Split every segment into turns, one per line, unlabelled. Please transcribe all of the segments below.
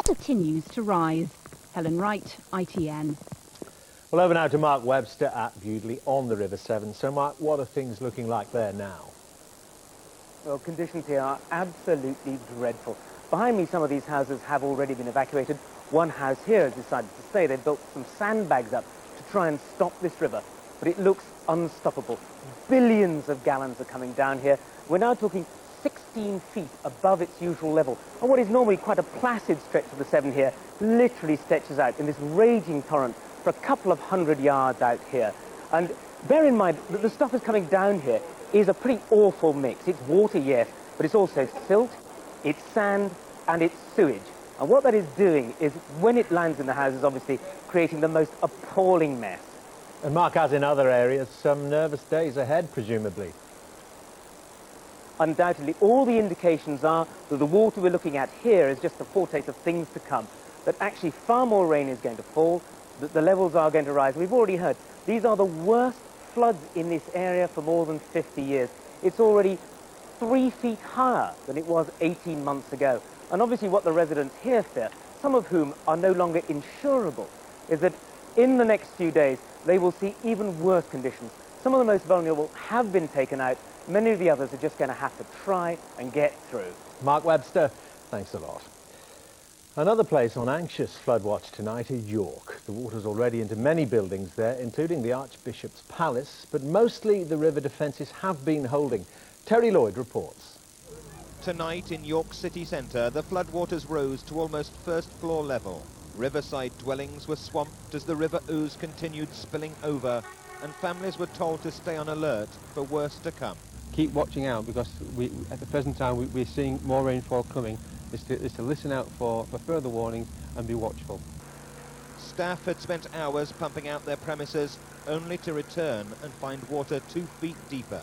continues to rise. Helen Wright, ITN.
Well, over now to Mark Webster at Bewdley on the River Severn. So, Mark, what are things looking like there now?
Well, conditions here are absolutely dreadful. Behind me, some of these houses have already been evacuated. One house here has decided to stay. They've built some sandbags up to try and stop this river, but it looks unstoppable. Billions of gallons are coming down here. We're now talking 16 feet above its usual level. And what is normally quite a placid stretch of the Severn here literally stretches out in this raging torrent for a couple of 100 yards out here. And bear in mind that the stuff that's coming down here is a pretty awful mix. It's water, yes, but it's also silt, it's sand, and it's sewage. And what that is doing is, when it lands in the houses, obviously creating the most appalling mess.
And Mark, as in other areas, some nervous days ahead, presumably.
Undoubtedly, all the indications are that the water we're looking at here is just a foretaste of things to come, that actually far more rain is going to fall, that the levels are going to rise. We've already heard these are the worst floods in this area for more than 50 years. It's already 3 feet higher than it was 18 months ago. And obviously what the residents here fear, some of whom are no longer insurable, is that in the next few days they will see even worse conditions. Some of the most vulnerable have been taken out. Many of the others are just going to have to try and get through.
Mark Webster, thanks a lot. Another place on anxious flood watch tonight is York. The water's already into many buildings there, including the Archbishop's Palace, but mostly the river defences have been holding. Terry Lloyd reports.
Tonight in York city centre, the floodwaters rose to almost first floor level. Riverside dwellings were swamped as the River Ouse continued spilling over, and families were told to stay on alert for worse to come.
Keep watching out, because at the present time we're seeing more rainfall coming. Is to listen out for further warnings and be watchful.
Staff had spent hours pumping out their premises, only to return and find water 2 feet deeper.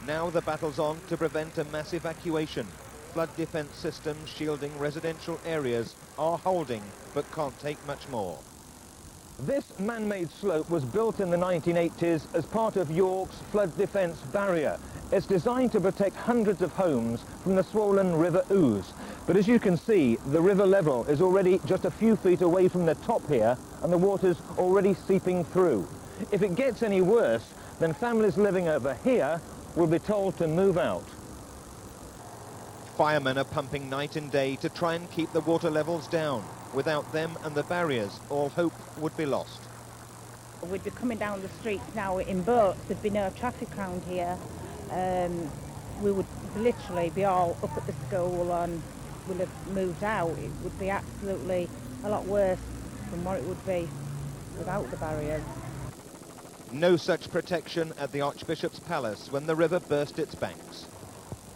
Now the battle's on to prevent a mass evacuation. Flood defence systems shielding residential areas are holding, but can't take much more.
This man-made slope was built in the 1980s as part of York's flood defence barrier. It's designed to protect hundreds of homes from the swollen River Ouse. But as you can see, the river level is already just a few feet away from the top here, and the water's already seeping through. If it gets any worse, then families living over here will be told to move out.
Firemen are pumping night and day to try and keep the water levels down. Without them and the barriers, all hope would be lost.
We'd be coming down the streets now in boats. There'd be no traffic around here. We would literally be all up at the school and we'll have moved out. It would be absolutely a lot worse than what it would be without the barriers.
No such protection at the Archbishop's Palace when the river burst its banks.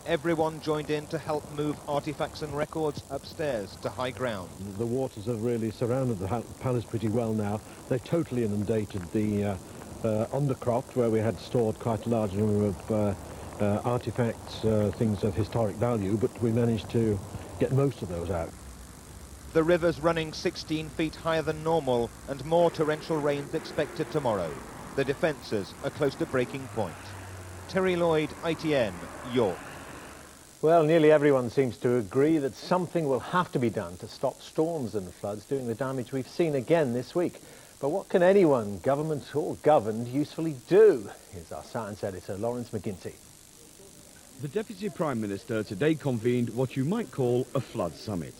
Everyone joined in to help move artefacts and records upstairs to high ground.
The waters have really surrounded the palace pretty well now. They've totally inundated the undercroft, where we had stored quite a large number of artefacts, things of historic value, but we managed to get most of those out.
The river's running 16 feet higher than normal, and more torrential rains expected tomorrow. The defences are close to breaking point. Terry Lloyd, ITN, York.
Well, nearly everyone seems to agree that something will have to be done to stop storms and floods doing the damage we've seen again this week. But what can anyone, government or governed, usefully do? Here's our science editor, Lawrence McGinty.
The Deputy Prime Minister today convened what you might call a flood summit.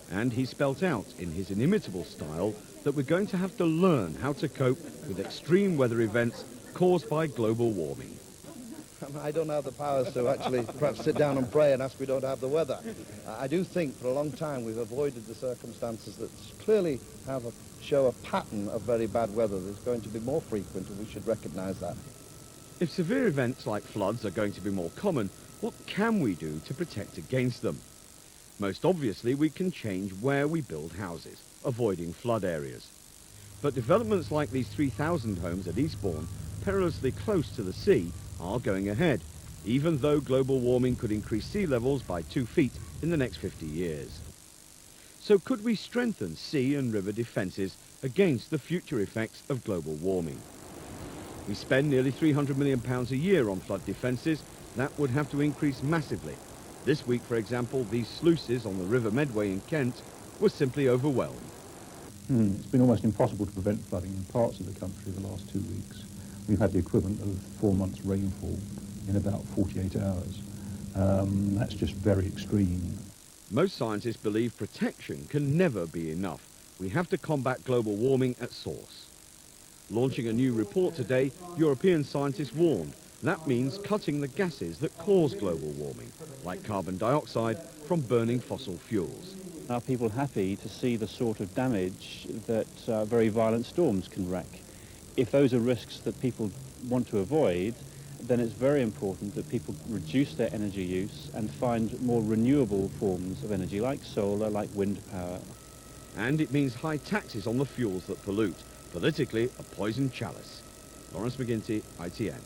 And he spelt out in his inimitable style that we're going to have to learn how to cope with extreme weather events caused by global warming.
I don't have the powers to actually perhaps sit down and pray and ask we don't have the weather. I do think for a long time we've avoided the circumstances that clearly show a pattern of very bad weather that's going to be more frequent, and we should recognise that.
If severe events like floods are going to be more common, what can we do to protect against them? Most obviously, we can change where we build houses, avoiding flood areas. But developments like these 3,000 homes at Eastbourne, perilously close to the sea, are going ahead, even though global warming could increase sea levels by 2 feet in the next 50 years. So could we strengthen sea and river defences against the future effects of global warming? We spend nearly £300 million a year on flood defences. That would have to increase massively. This week, for example, these sluices on the River Medway in Kent was simply overwhelmed.
It's been almost impossible to prevent flooding in parts of the country the last 2 weeks. We've had the equivalent of 4 months' rainfall in about 48 hours. That's just very extreme.
Most scientists believe protection can never be enough. We have to combat global warming at source. Launching a new report today, European scientists warned that means cutting the gases that cause global warming, like carbon dioxide from burning fossil fuels.
Are people happy to see the sort of damage that very violent storms can wreak? If those are risks that people want to avoid, then it's very important that people reduce their energy use and find more renewable forms of energy, like solar, like wind power.
And it means high taxes on the fuels that pollute. Politically, a poison chalice. Lawrence McGuinty, ITN.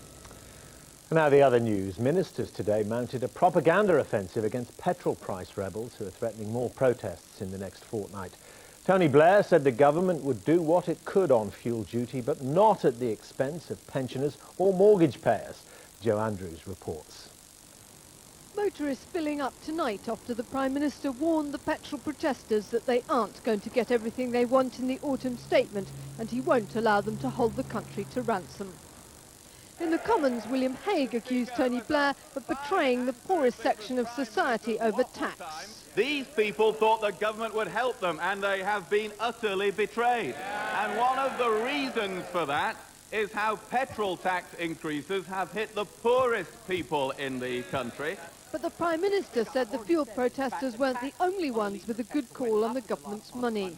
Now the other news. Ministers today mounted a propaganda offensive against petrol price rebels who are threatening more protests in the next fortnight. Tony Blair said the government would do what it could on fuel duty, but not at the expense of pensioners or mortgage payers. Joe Andrews reports.
Motorists filling up tonight after the Prime Minister warned the petrol protesters that they aren't going to get everything they want in the autumn statement, and he won't allow them to hold the country to ransom. In the Commons, William Hague accused Tony Blair of betraying the poorest section of society over tax.
These people thought the government would help them, and they have been utterly betrayed. And one of the reasons for that is how petrol tax increases have hit the poorest people in the country.
But the Prime Minister said the fuel protesters weren't the only ones with a good call on the government's money.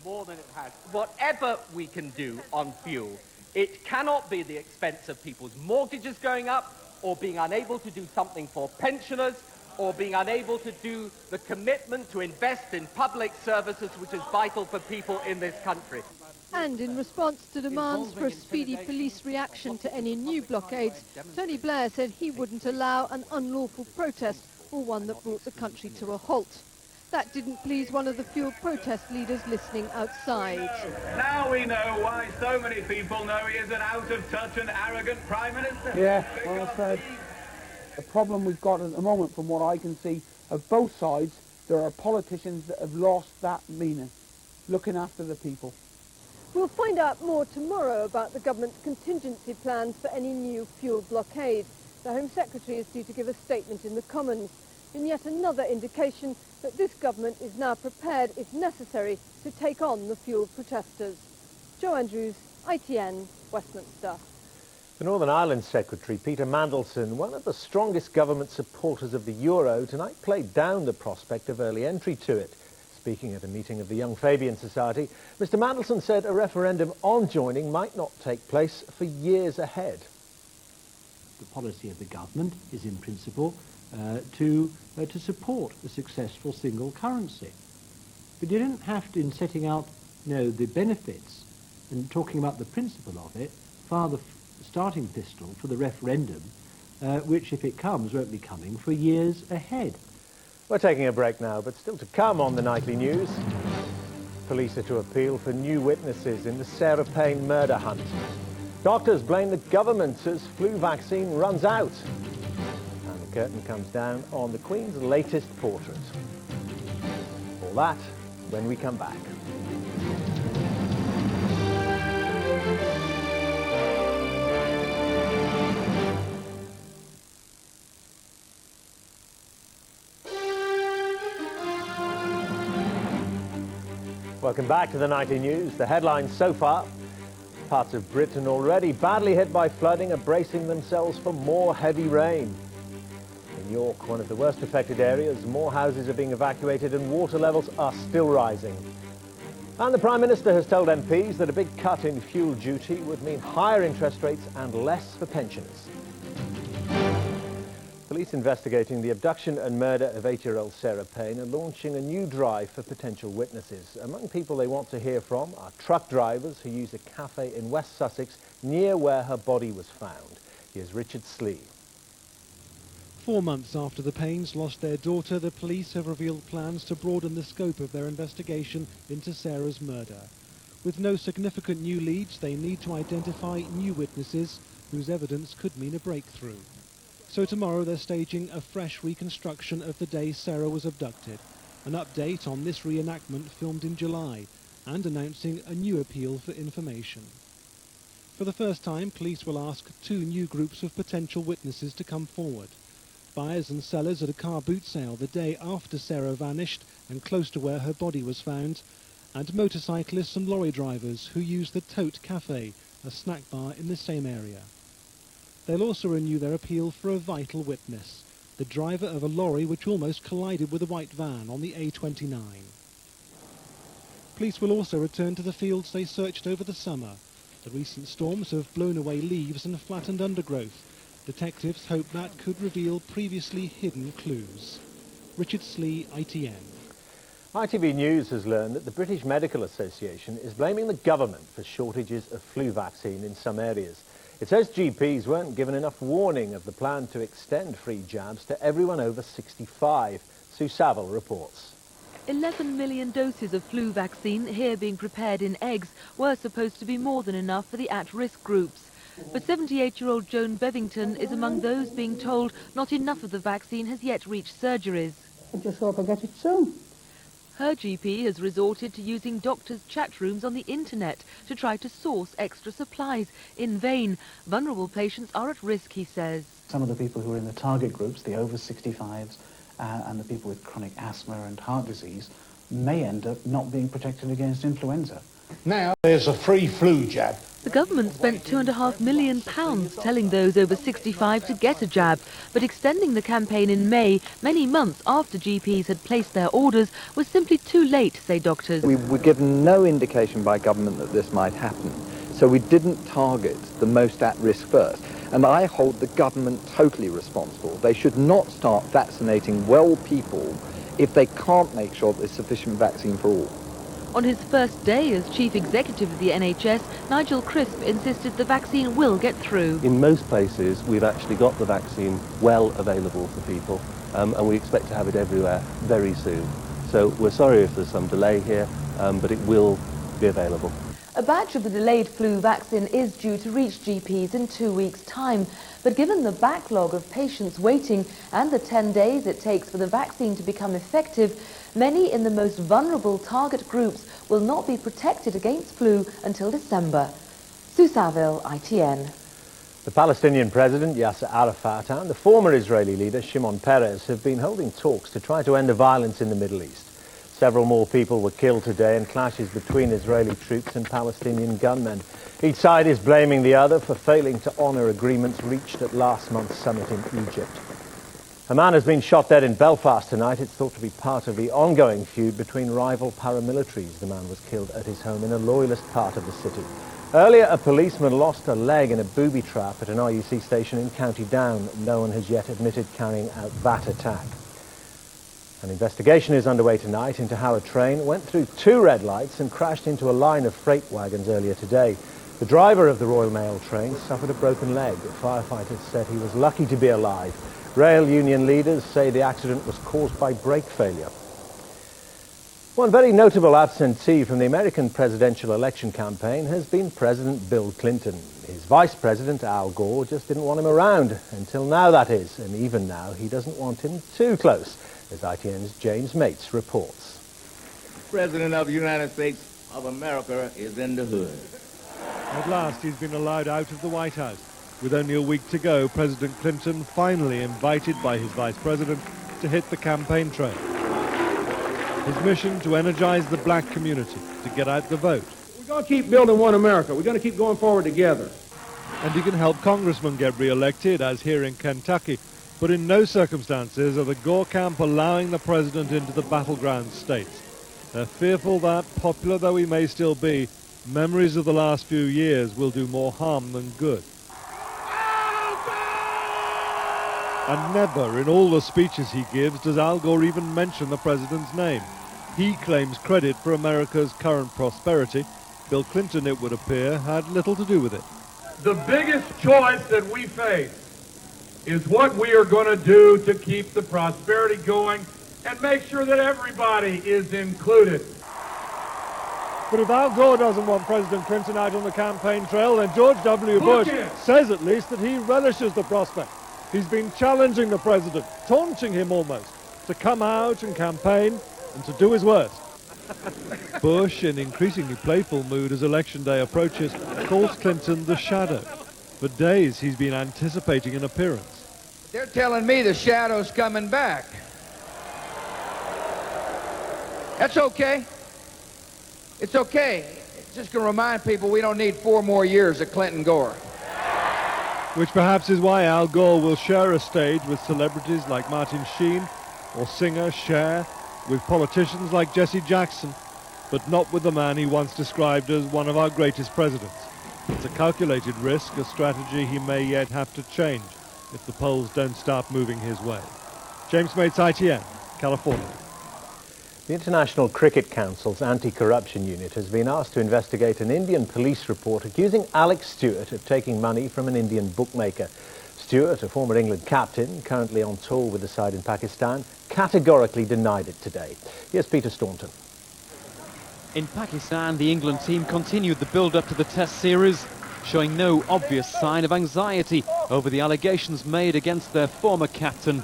Whatever we can do on fuel, it cannot be the expense of people's mortgages going up, or being unable to do something for pensioners, or being unable to do the commitment to invest in public services, which is vital for people in this country.
And in response to demands for a speedy police reaction to any new blockades, Tony Blair said he wouldn't allow an unlawful protest or one that brought the country to a halt. That didn't please one of the fuel protest leaders listening outside.
Now we know why so many people know he is an out-of-touch and arrogant Prime Minister.
Yeah, well said. The problem we've got at the moment, from what I can see, of both sides, there are politicians that have lost that meaning, looking after the people.
We'll find out more tomorrow about the government's contingency plans for any new fuel blockade. The Home Secretary is due to give a statement in the Commons, in yet another indication that this government is now prepared, if necessary, to take on the fuel protesters. Joe Andrews, ITN, Westminster.
The Northern Ireland Secretary, Peter Mandelson, one of the strongest government supporters of the euro, tonight played down the prospect of early entry to it. Speaking at a meeting of the Young Fabian Society, Mr Mandelson said a referendum on joining might not take place for years ahead.
The policy of the government is, in principle, to support a successful single currency. But you don't have to, in setting out the benefits and talking about the principle of it, fire the starting pistol for the referendum, which, if it comes, won't be coming for years ahead.
We're taking a break now, but still to come on the Nightly News. Police are to appeal for new witnesses in the Sarah Payne murder hunt. Doctors blame the government as flu vaccine runs out. And the curtain comes down on the Queen's latest portrait. All that when we come back. Welcome back to the Nightly News. The headlines so far. Parts of Britain already badly hit by flooding are bracing themselves for more heavy rain. In York, one of the worst affected areas, more houses are being evacuated and water levels are still rising. And the Prime Minister has told MPs that a big cut in fuel duty would mean higher interest rates and less for pensioners. Police investigating the abduction and murder of 8-year-old Sarah Payne are launching a new drive for potential witnesses. Among people they want to hear from are truck drivers who use a cafe in West Sussex near where her body was found. Here's Richard Slee.
4 months after the Paynes lost their daughter, the police have revealed plans to broaden the scope of their investigation into Sarah's murder. With no significant new leads, they need to identify new witnesses whose evidence could mean a breakthrough. So tomorrow they're staging a fresh reconstruction of the day Sarah was abducted. an update on this reenactment filmed in July, and announcing a new appeal for information. For the first time, police will ask 2 new groups of potential witnesses to come forward. Buyers and sellers at a car boot sale the day after Sarah vanished and close to where her body was found, and motorcyclists and lorry drivers who use the Tote Cafe, a snack bar in the same area. They'll also renew their appeal for a vital witness, the driver of a lorry which almost collided with a white van on the A29. Police will also return to the fields they searched over the summer. The recent storms have blown away leaves and flattened undergrowth. Detectives hope that could reveal previously hidden clues. Richard Slee, ITN.
ITV News has learned that the British Medical Association is blaming the government for shortages of flu vaccine in some areas. It says GPs weren't given enough warning of the plan to extend free jabs to everyone over 65. Sue Saville reports.
11 million doses of flu vaccine, here being prepared in eggs, were supposed to be more than enough for the at-risk groups. But 78-year-old Joan Bevington is among those being told not enough of the vaccine has yet reached surgeries.
I just hope I get it soon.
Her GP has resorted to using doctors' chat rooms on the internet to try to source extra supplies. In vain. Vulnerable patients are at risk, he says.
Some of the people who are in the target groups, the over 65s, and the people with chronic asthma and heart disease, may end up not being protected against influenza.
Now there's a free flu jab.
The government spent £2.5 million telling those over 65 to get a jab, but extending the campaign in May, many months after GPs had placed their orders, was simply too late, say doctors.
We were given no indication by government that this might happen, so we didn't target the most at risk first. And I hold the government totally responsible. They should not start vaccinating well people if they can't make sure there's sufficient vaccine for all.
On his first day as chief executive of the NHS, Nigel Crisp insisted the vaccine will get through.
In most places, we've actually got the vaccine well available for people, and we expect to have it everywhere very soon. So we're sorry if there's some delay here, but it will be available.
A batch of the delayed flu vaccine is due to reach GPs in 2 weeks' time. But given the backlog of patients waiting and the 10 days it takes for the vaccine to become effective, many in the most vulnerable target groups will not be protected against flu until December. Sue Saville, ITN.
The Palestinian President Yasser Arafat and the former Israeli leader Shimon Peres have been holding talks to try to end the violence in the Middle East. Several more people were killed today in clashes between Israeli troops and Palestinian gunmen. Each side is blaming the other for failing to honour agreements reached at last month's summit in Egypt. A man has been shot dead in Belfast tonight. It's thought to be part of the ongoing feud between rival paramilitaries. The man was killed at his home in a loyalist part of the city. Earlier, a policeman lost a leg in a booby trap at an RUC station in County Down. No one has yet admitted carrying out that attack. An investigation is underway tonight into how a train went through 2 red lights and crashed into a line of freight wagons earlier today. The driver of the Royal Mail train suffered a broken leg. Firefighters said he was lucky to be alive. Rail union leaders say the accident was caused by brake failure. One very notable absentee from the American presidential election campaign has been President Bill Clinton. His vice president, Al Gore, just didn't want him around. Until now, that is. And even now, he doesn't want him too close, as ITN's James Mates reports.
President of the United States of America is in the hood.
At last, he's been allowed out of the White House. With only a week to go, President Clinton finally invited by his vice president to hit the campaign trail. His mission to energize the black community, to get out the vote.
We're going to keep building one America. We're going to keep going forward together.
And he can help congressmen get re-elected, as here in Kentucky. But in no circumstances are the Gore camp allowing the president into the battleground states. They're fearful that, popular though he may still be, memories of the last few years will do more harm than good. And never in all the speeches he gives does Al Gore even mention the president's name. He claims credit for America's current prosperity. Bill Clinton, it would appear, had little to do with it.
The biggest choice that we face is what we are going to do to keep the prosperity going and make sure that everybody is included.
But if Al Gore doesn't want President Clinton out on the campaign trail, then George W. Bush says at least that he relishes the prospect. He's been challenging the president, taunting him almost, to come out and campaign. and to do his worst. Bush, in increasingly playful mood as election day approaches, calls Clinton the Shadow. For days he's been anticipating an appearance.
They're telling me the Shadow's coming back. That's okay. It's okay. It's just going to remind people we don't need 4 more years of Clinton Gore.
Which perhaps is why Al Gore will share a stage with celebrities like Martin Sheen or singer Cher, with politicians like Jesse Jackson, but not with the man he once described as one of our greatest presidents. It's a calculated risk, a strategy he may yet have to change if the polls don't start moving his way. James Mates, ITN, California.
The International Cricket Council's anti-corruption unit has been asked to investigate an Indian police report accusing Alex Stewart of taking money from an Indian bookmaker. Stewart, a former England captain, currently on tour with the side in Pakistan, categorically denied it today. Here's Peter Staunton.
In Pakistan, the England team continued the build-up to the Test series, showing no obvious sign of anxiety over the allegations made against their former captain.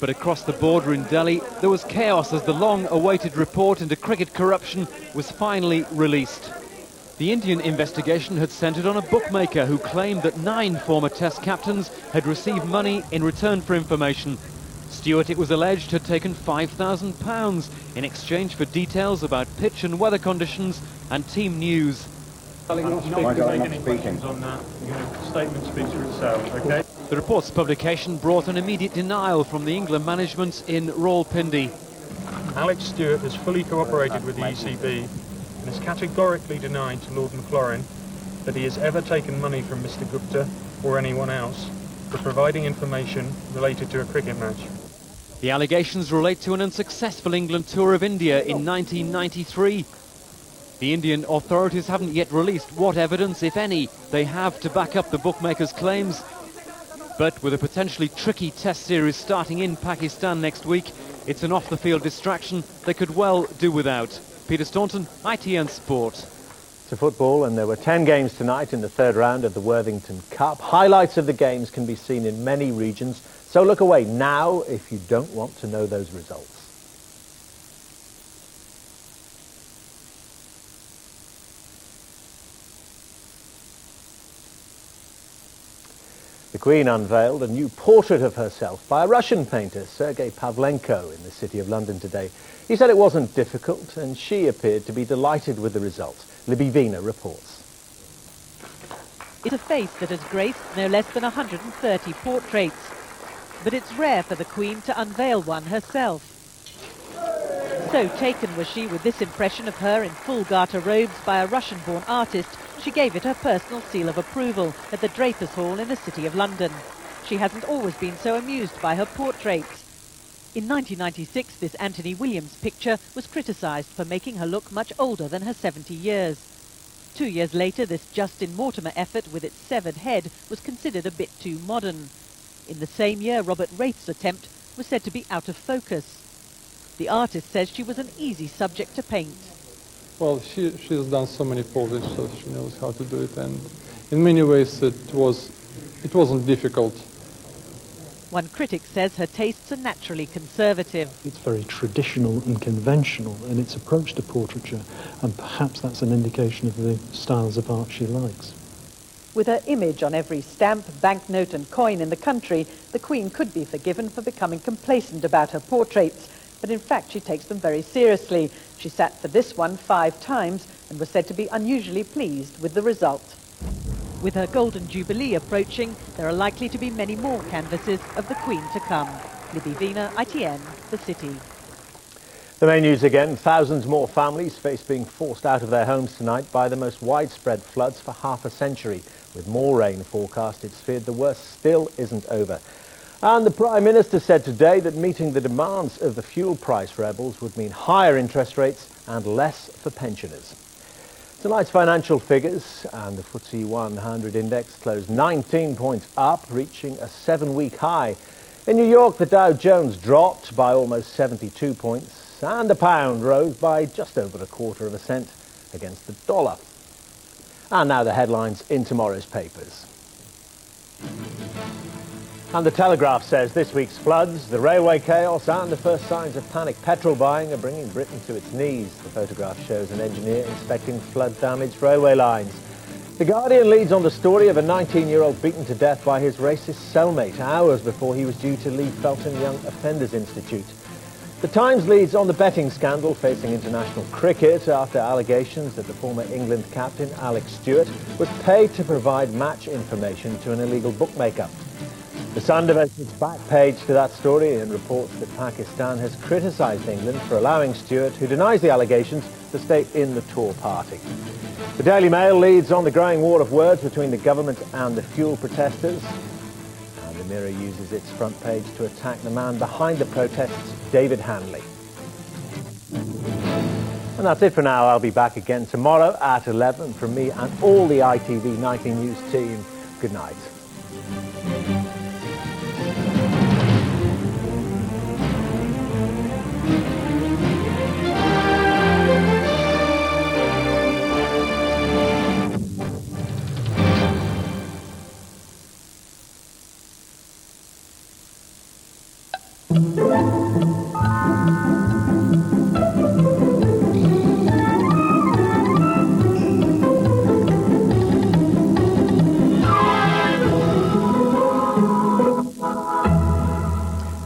But across the border in Delhi, there was chaos as the long-awaited report into cricket corruption was finally released. The Indian investigation had centred on a bookmaker who claimed that 9 former Test captains had received money in return for information. Stewart, it was alleged, had taken £5,000 in exchange for details about pitch and weather conditions and team news.
Statement speaks for itself, okay?
The report's publication brought an immediate denial from the England management in Rawalpindi.
Alex Stewart has fully cooperated with the ECB and has categorically denied to Lord Maclaurin that he has ever taken money from Mr Gupta or anyone else for providing information related to a cricket match.
The allegations relate to an unsuccessful England tour of India in 1993. The Indian authorities haven't yet released what evidence, if any, they have to back up the bookmakers' claims. But with a potentially tricky Test series starting in Pakistan next week, it's an off-the-field distraction they could well do without. Peter Staunton, ITN Sport.
To football, and there were 10 games tonight in the third round of the Worthington Cup. Highlights of the games can be seen in many regions, so look away now if you don't want to know those results. The Queen unveiled a new portrait of herself by a Russian painter, Sergei Pavlenko, in the City of London today. He said it wasn't difficult, and she appeared to be delighted with the result. Libby Vina reports.
It's a face that has graced no less than 130 portraits. But it's rare for the Queen to unveil one herself. So taken was she with this impression of her in full garter robes by a Russian-born artist, she gave it her personal seal of approval at the Drapers' Hall in the City of London. She hasn't always been so amused by her portraits. In 1996, this Anthony Williams picture was criticised for making her look much older than her 70 years. 2 years later, this Justin Mortimer effort with its severed head was considered a bit too modern. In the same year, Robert Wraith's attempt was said to be out of focus. The artist says she was an easy subject to paint.
Well, she's done so many poses, so she knows how to do it, and in many ways it wasn't difficult.
One critic says her tastes are naturally conservative.
It's very traditional and conventional in its approach to portraiture, and perhaps that's an indication of the styles of art she likes.
With her image on every stamp, banknote and coin in the country, the Queen could be forgiven for becoming complacent about her portraits. But in fact, she takes them very seriously. She sat for this one 5 times and was said to be unusually pleased with the result. With her Golden Jubilee approaching, there are likely to be many more canvases of the Queen to come. Libby Vina, ITN, The City.
The main news again. Thousands more families face being forced out of their homes tonight by the most widespread floods for half a century. With more rain forecast, it's feared the worst still isn't over. And the Prime Minister said today that meeting the demands of the fuel price rebels would mean higher interest rates and less for pensioners. Tonight's financial figures, and the FTSE 100 index closed 19 points up, reaching a 7-week high. In New York, the Dow Jones dropped by almost 72 points, and the pound rose by just over 1/4 cent against the dollar. And now the headlines in tomorrow's papers. And the Telegraph says this week's floods, the railway chaos and the first signs of panic petrol buying are bringing Britain to its knees. The photograph shows an engineer inspecting flood-damaged railway lines. The Guardian leads on the story of a 19-year-old beaten to death by his racist cellmate hours before he was due to leave Felton Young Offenders Institute. The Times leads on the betting scandal facing international cricket after allegations that the former England captain Alex Stewart was paid to provide match information to an illegal bookmaker. The Sun devotes its back page to that story and reports that Pakistan has criticised England for allowing Stewart, who denies the allegations, to stay in the Tour party. The Daily Mail leads on the growing war of words between the government and the fuel protesters. And the Mirror uses its front page to attack the man behind the protests, David Hanley. And that's it for now. I'll be back again tomorrow at 11 from me and all the ITV Nightly News team. Good night.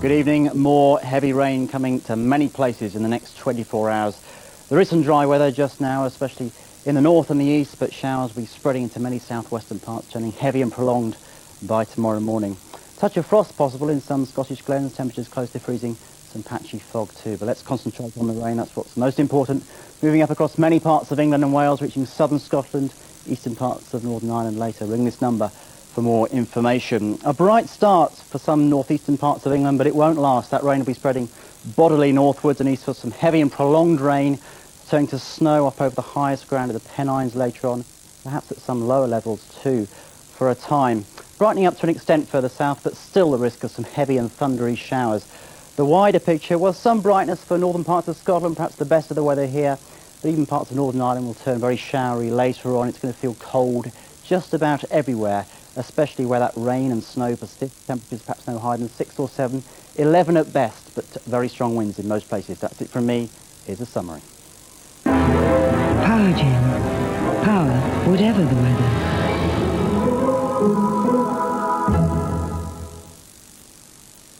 Good evening. More heavy rain coming to many places in the next 24 hours. There is some dry weather just now, especially in the north and the east, but showers will be spreading into many southwestern parts, turning heavy and prolonged by tomorrow morning. Touch of frost possible in some Scottish glens, temperatures close to freezing, some patchy fog too. But let's concentrate on the rain, that's what's most important. Moving up across many parts of England and Wales, reaching southern Scotland, eastern parts of Northern Ireland later. Ring this number for more information. A bright start for some northeastern parts of England, but it won't last. That rain will be spreading bodily northwards and eastwards, some heavy and prolonged rain, turning to snow up over the highest ground of the Pennines later on, perhaps at some lower levels too for a time. Brightening up to an extent further south, but still the risk of some heavy and thundery showers. The wider picture was some brightness for northern parts of Scotland, perhaps the best of the weather here, but even parts of Northern Ireland will turn very showery later on. It's going to feel cold just about everywhere, especially where that rain and snow persists. Temperatures perhaps no higher than 6 or 7, 11 at best, but very strong winds in most places. That's it from me. Here's a summary.
Power Gen. Power, whatever the weather.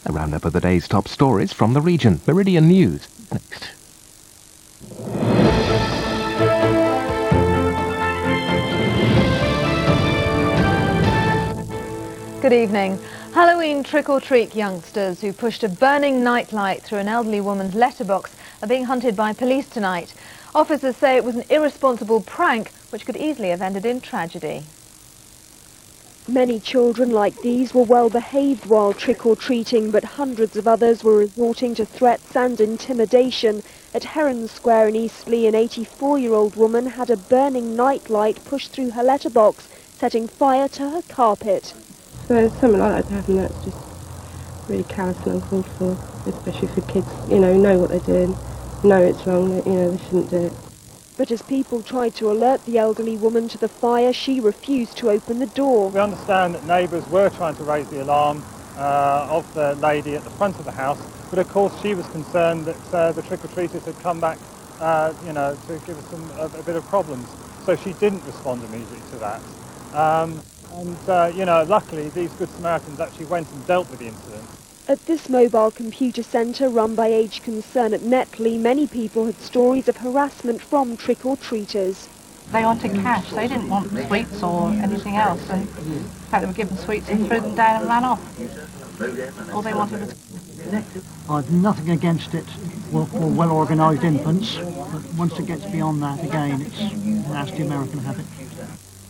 A roundup of the day's top stories from the region. Meridian News next.
Good evening. Halloween trick-or-treat youngsters who pushed a burning nightlight through an elderly woman's letterbox are being hunted by police tonight. Officers say it was an irresponsible prank which could easily have ended in tragedy.
Many children like these were well behaved while trick-or-treating, but hundreds of others were resorting to threats and intimidation. At Heron Square in Eastleigh, an 84-year-old woman had a burning nightlight pushed through her letterbox, setting fire to her carpet.
So something like that to happen, that's just really callous and uncalled for, especially for kids, know what they're doing, know it's wrong, they shouldn't do it.
But as people tried to alert the elderly woman to the fire, she refused to open the door.
We understand that neighbours were trying to raise the alarm of the lady at the front of the house, but of course she was concerned that the trick-or-treaters had come back, to give us a bit of problems. So she didn't respond immediately to that. Luckily these Good Samaritans actually went and dealt with the incident.
At this mobile computer centre run by Age Concern at Netley, many people had stories of harassment from trick-or-treaters.
They wanted cash, they didn't want sweets or anything else, and in fact they were given sweets and threw them down and ran off. All they wanted was...
I've nothing against it for well-organised infants, but once it gets beyond that again, it's a nasty American habit.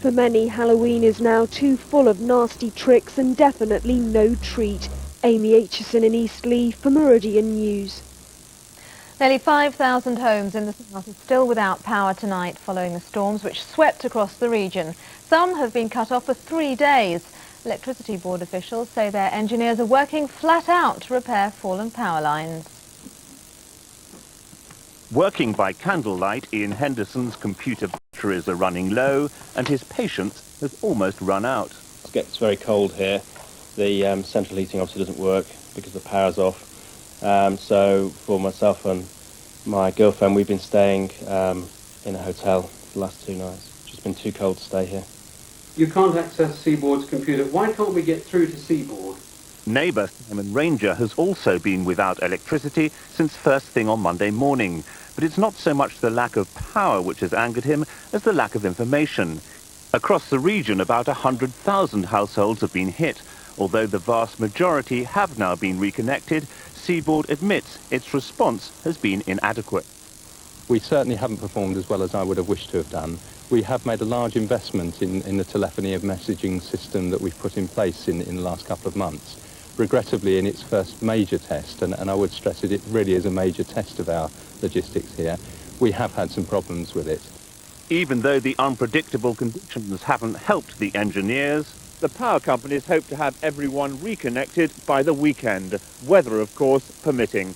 For many, Halloween is now too full of nasty tricks and definitely no treat. Amy Aitchison in Eastleigh for Meridian News.
Nearly 5,000 homes in the south are still without power tonight following the storms which swept across the region. Some have been cut off for 3 days. Electricity Board officials say their engineers are working flat out to repair fallen power lines.
Working by candlelight, Ian Henderson's computer batteries are running low and his patience has almost run out.
It gets very cold here.
the central heating obviously doesn't work because the power's off. So for myself and my girlfriend, we've been staying in a hotel for the last 2 nights. It's just been too cold to stay here.
You can't access Seaboard's computer. Why can't we get through to Seaboard?
Neighbour Simon Ranger has also been without electricity since first thing on Monday morning. But it's not so much the lack of power which has angered him as the lack of information. Across the region, about 100,000 households have been hit. Although the vast majority have now been reconnected, Seaboard admits its response has been inadequate.
We certainly haven't performed as well as I would have wished to have done. We have made a large investment in the telephony and messaging system that we've put in place in the last couple of months. Regrettably, in its first major test, and I would stress it really is a major test of our logistics here, we have had some problems with it.
Even though the unpredictable conditions haven't helped the engineers, the power companies hope to have everyone reconnected by the weekend, weather of course permitting.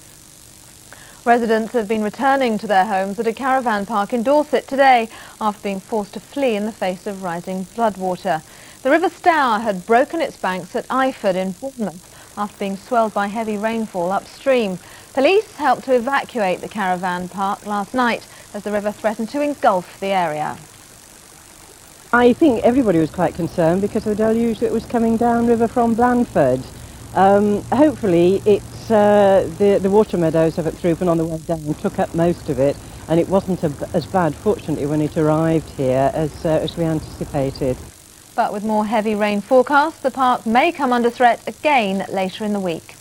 Residents have been returning to their homes at a caravan park in Dorset today after being forced to flee in the face of rising floodwater. The River Stour had broken its banks at Iford in Bournemouth after being swelled by heavy rainfall upstream. Police helped to evacuate the caravan park last night as the river threatened to engulf the area.
I think everybody was quite concerned because of the deluge that was coming downriver from Blandford. Hopefully it's the water meadows of Throop on the way down took up most of it, and it wasn't as bad, fortunately, when it arrived here as we anticipated.
But with more heavy rain forecast, the park may come under threat again later in the week.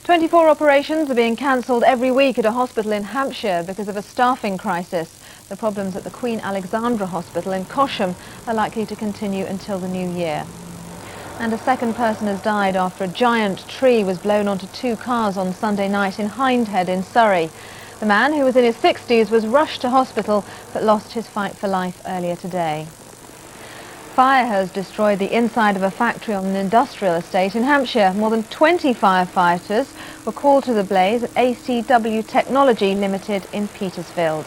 24 operations are being cancelled every week at a hospital in Hampshire because of a staffing crisis. The problems at the Queen Alexandra Hospital in Cosham are likely to continue until the new year. And a second person has died after a giant tree was blown onto 2 cars on Sunday night in Hindhead in Surrey. The man, who was in his 60s, was rushed to hospital but lost his fight for life earlier today. Fire has destroyed the inside of a factory on an industrial estate in Hampshire. More than 20 firefighters were called to the blaze at ACW Technology Limited in Petersfield.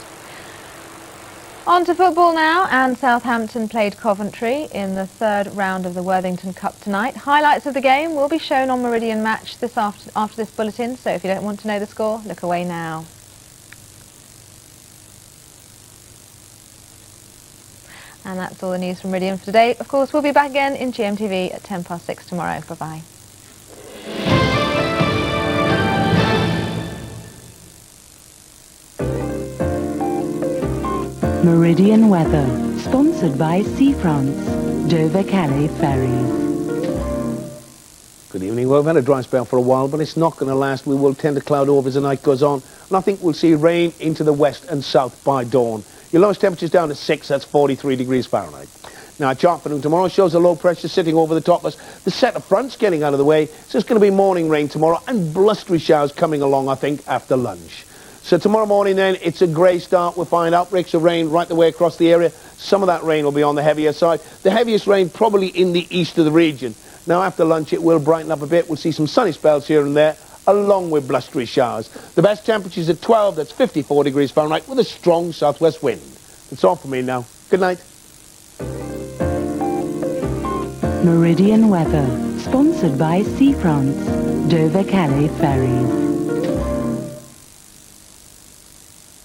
On to football now, and Southampton played Coventry in the 3rd round of the Worthington Cup tonight. Highlights of the game will be shown on Meridian Match after this bulletin, so if you don't want to know the score, look away now. And that's all the news from Meridian for today. Of course, we'll be back again in GMTV at 6:10 tomorrow. Bye-bye.
Meridian weather, sponsored by Sea France, Dover-Calais ferries.
Good evening. Well, we've had a dry spell for a while, but it's not going to last. We will tend to cloud over as the night goes on, and I think we'll see rain into the west and south by dawn. Your lowest temperature's down to 6, that's 43 degrees Fahrenheit. Now, chart for noon tomorrow shows a low pressure sitting over the top of us. The set of fronts getting out of the way, so it's going to be morning rain tomorrow and blustery showers coming along, I think, after lunch. So tomorrow morning then, it's a grey start. We'll find outbreaks of rain right the way across the area. Some of that rain will be on the heavier side. The heaviest rain probably in the east of the region. Now, after lunch, it will brighten up a bit. We'll see some sunny spells here and there, along with blustery showers. The best temperature's at 12, that's 54 degrees Fahrenheit, with a strong southwest wind. That's all from me now. Good night.
Meridian weather, sponsored by Sea France, Dover-Calais ferries.